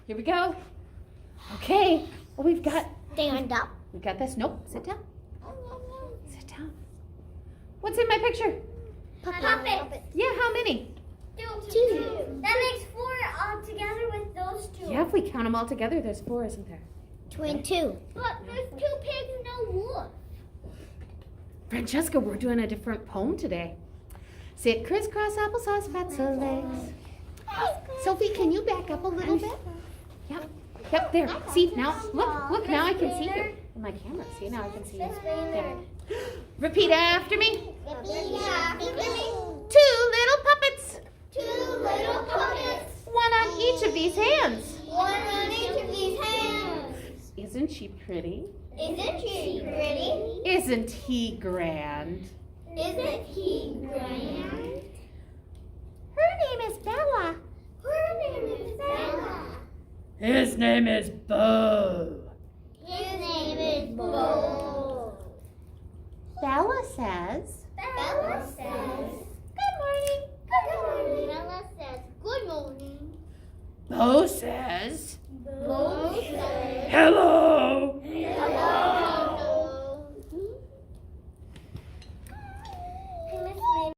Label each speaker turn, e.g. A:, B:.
A: Here we go. Okay. Oh, we've got
B: Stand up.
A: this. Nope. Sit down. Sit down. What's in my picture?
B: Puppet.
A: Yeah, how many?
B: Two.
C: That makes 4 all together with those 2.
A: Yeah, if we count them all together, there's 4, isn't there?
B: Twin two.
C: But there's 2 pigs, no wolf.
A: Francesca, we're doing a different poem today. Sit crisscross applesauce, fatso legs. Sophie, can you back up a little bit? Yep. Yep, there. See, now, look, now I can see you. In my camera, see, now I can see you. There. Repeat after me. 2 little puppets.
C: 2 little puppets.
A: 1 on each of these hands.
C: 1 on each of these hands.
A: Isn't she pretty?
C: Isn't she pretty?
A: Isn't he grand?
C: Isn't he grand?
B: Her name is Bella.
C: Her name is Bella.
A: His name is Bo.
C: His name is Bo.
B: Bella says.
C: Bella says.
B: Good morning.
C: Good morning. Bella says good morning.
A: Bo says,
C: Bo says.
A: hello.